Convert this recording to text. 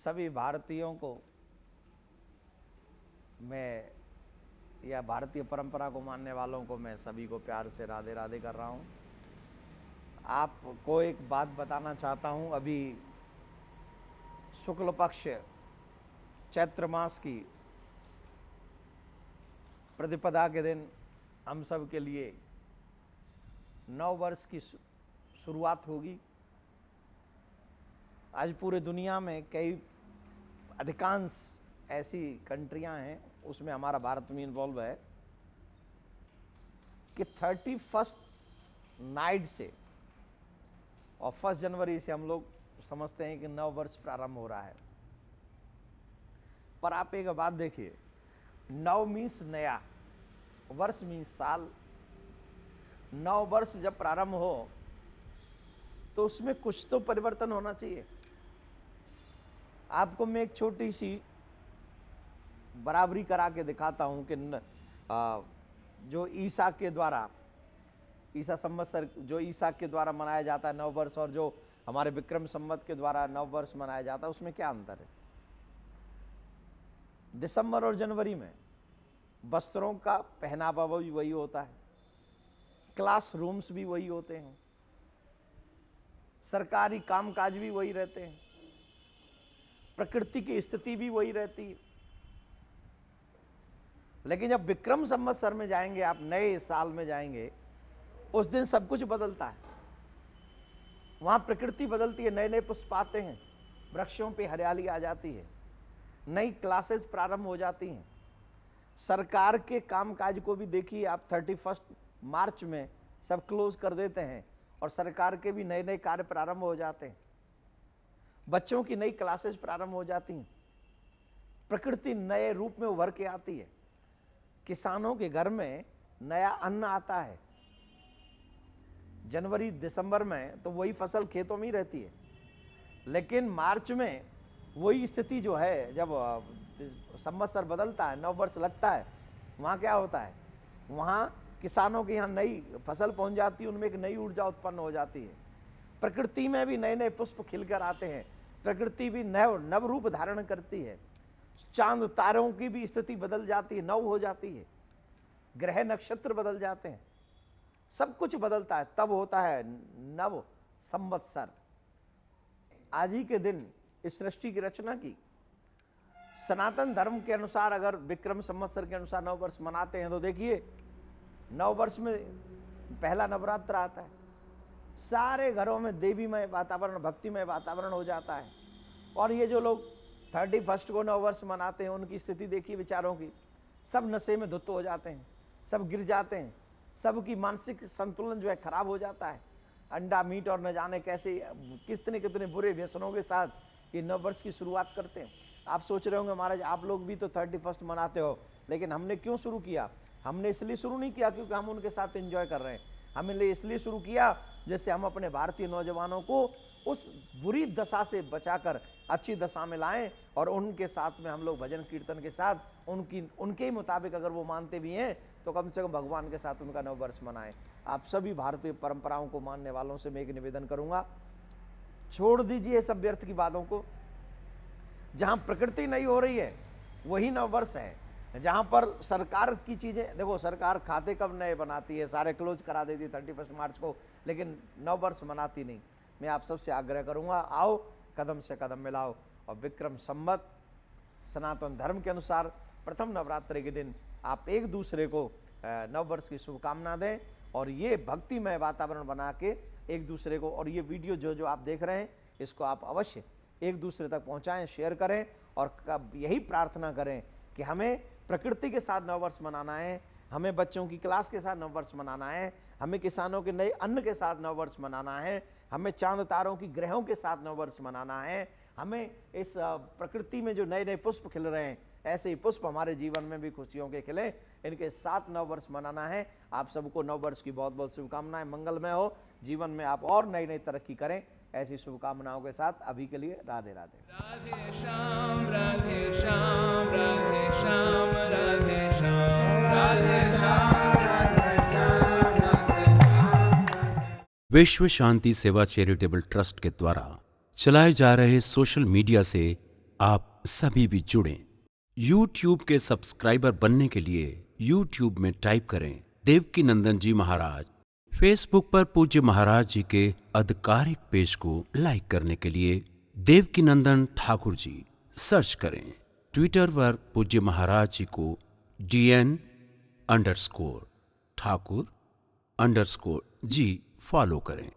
सभी भारतीयों को मैं या भारतीय परंपरा को मानने वालों को मैं सभी को प्यार से राधे राधे कर रहा हूँ। आपको एक बात बताना चाहता हूँ। अभी शुक्ल पक्ष चैत्र मास की प्रतिपदा के दिन हम सब के लिए नव वर्ष की शुरुआत होगी। आज पूरे दुनिया में कई अधिकांश ऐसी कंट्रियां हैं, उसमें हमारा भारत भी इन्वॉल्व है, कि 31 नाइट से और 1 जनवरी से हम लोग समझते हैं कि नव वर्ष प्रारंभ हो रहा है। पर आप एक बात देखिए, नव मीन्स नया, वर्ष मीन्स साल। नव वर्ष जब प्रारंभ हो तो उसमें कुछ तो परिवर्तन होना चाहिए। आपको मैं एक छोटी सी बराबरी करा के दिखाता हूं कि जो ईसा के द्वारा, ईसा संवत्सर जो ईसा के द्वारा मनाया जाता है नव वर्ष, और जो हमारे विक्रम संवत के द्वारा नव वर्ष मनाया जाता है, उसमें क्या अंतर है। दिसंबर और जनवरी में वस्त्रों का पहनावा भी वही होता है, क्लासरूम्स भी वही होते हैं, सरकारी कामकाज भी वही रहते हैं, प्रकृति की स्थिति भी वही रहती है। लेकिन जब विक्रम संवत्सर में जाएंगे, आप नए साल में जाएंगे, उस दिन सब कुछ बदलता है। वहां प्रकृति बदलती है, नए नए पुष्प आते हैं, वृक्षों पे हरियाली आ जाती है, नई क्लासेस प्रारंभ हो जाती हैं। सरकार के कामकाज को भी देखिए आप, 31 मार्च में सब क्लोज कर देते हैं और सरकार के भी नए नए कार्य प्रारंभ हो जाते हैं। बच्चों की नई क्लासेस प्रारंभ हो जाती हैं, प्रकृति नए रूप में उभर के आती है, किसानों के घर में नया अन्न आता है। जनवरी दिसंबर में तो वही फसल खेतों में ही रहती है, लेकिन मार्च में वही स्थिति जो है, जब संवत्सर बदलता है, नव वर्ष लगता है, वहाँ क्या होता है, वहाँ किसानों के यहाँ नई फसल पहुँच जाती है, उनमें एक नई ऊर्जा उत्पन्न हो जाती है। प्रकृति में भी नए नए पुष्प खिलकर आते हैं, प्रकृति भी नव रूप धारण करती है, चांद तारों की भी स्थिति बदल जाती है, नव हो जाती है, ग्रह नक्षत्र बदल जाते हैं, सब कुछ बदलता है, तब होता है नव संवत्सर। आज ही के दिन इस सृष्टि की रचना की। सनातन धर्म के अनुसार अगर विक्रम संवत्सर के अनुसार नव वर्ष मनाते हैं तो देखिए, नव वर्ष में पहला नवरात्र आता है, सारे घरों में देवीमय वातावरण, भक्तिमय वातावरण हो जाता है। और ये जो लोग 31 को नव वर्ष मनाते हैं, उनकी स्थिति देखिए विचारों की, सब नशे में धुत हो जाते हैं, सब गिर जाते हैं, सबकी मानसिक संतुलन जो है खराब हो जाता है। अंडा मीट और न जाने कैसे कितने कितने बुरे व्यसनों के साथ ये नव वर्ष की शुरुआत करते हैं। आप सोच रहे होंगे महाराज आप लोग भी तो 31 मनाते हो, लेकिन हमने क्यों शुरू किया? हमने इसलिए शुरू नहीं किया क्योंकि हम उनके साथ एंजॉय कर रहे हैं, हमने इसलिए शुरू किया जैसे हम अपने भारतीय नौजवानों को उस बुरी दशा से बचाकर अच्छी दशा में लाएं, और उनके साथ में हम लोग भजन कीर्तन के साथ उनके ही मुताबिक अगर वो मानते भी हैं तो कम से कम भगवान के साथ उनका नव वर्ष मनाएं। आप सभी भारतीय परंपराओं को मानने वालों से मैं एक निवेदन करूंगा, छोड़ दीजिए सब व्यर्थ की बातों को। जहां प्रकृति नहीं हो रही है वही नव वर्ष है। जहां पर सरकार की चीजें, देखो सरकार खाते कब नए बनाती है, सारे क्लोज करा देती है 31 मार्च को, लेकिन नव वर्ष मनाती नहीं। मैं आप सबसे आग्रह करूंगा, आओ कदम से कदम मिलाओ और विक्रम संवत सनातन धर्म के अनुसार प्रथम नवरात्रि के दिन आप एक दूसरे को नव वर्ष की शुभकामना दें, और ये भक्तिमय वातावरण बना के एक दूसरे को, और ये वीडियो जो आप देख रहे हैं इसको आप अवश्य एक दूसरे तक पहुंचाएं, शेयर करें, और यही प्रार्थना करें कि हमें प्रकृति के साथ नव वर्ष मनाना है, हमें बच्चों की क्लास के साथ नव वर्ष मनाना है, हमें किसानों के नए अन्न के साथ नव वर्ष मनाना है, हमें चांद तारों की ग्रहों के साथ नव वर्ष मनाना है, हमें इस प्रकृति में जो नए नए पुष्प खिल रहे हैं ऐसे ही पुष्प हमारे जीवन में भी खुशियों के खिले, इनके साथ नव वर्ष मनाना है। आप सबको नव वर्ष की बहुत बहुत शुभकामनाएं, मंगलमय हो, जीवन में आप और नई नई तरक्की करें, ऐसी शुभकामनाओं के साथ अभी के लिए राधे राधे। राधे श्याम राधे श्याम राधे श्याम राधे श्याम राधे श्याम राधे श्याम राधे श्याम। विश्व शांति सेवा चैरिटेबल ट्रस्ट के द्वारा चलाए जा रहे सोशल मीडिया से आप सभी भी जुड़ें। YouTube के सब्सक्राइबर बनने के लिए YouTube में टाइप करें देवकीनंदन जी महाराज। फेसबुक पर पूज्य महाराज जी के आधिकारिक पेज को लाइक करने के लिए देवकीनंदन ठाकुर जी सर्च करें। ट्विटर पर पूज्य महाराज जी को DN_ठाकुर_जी फॉलो करें।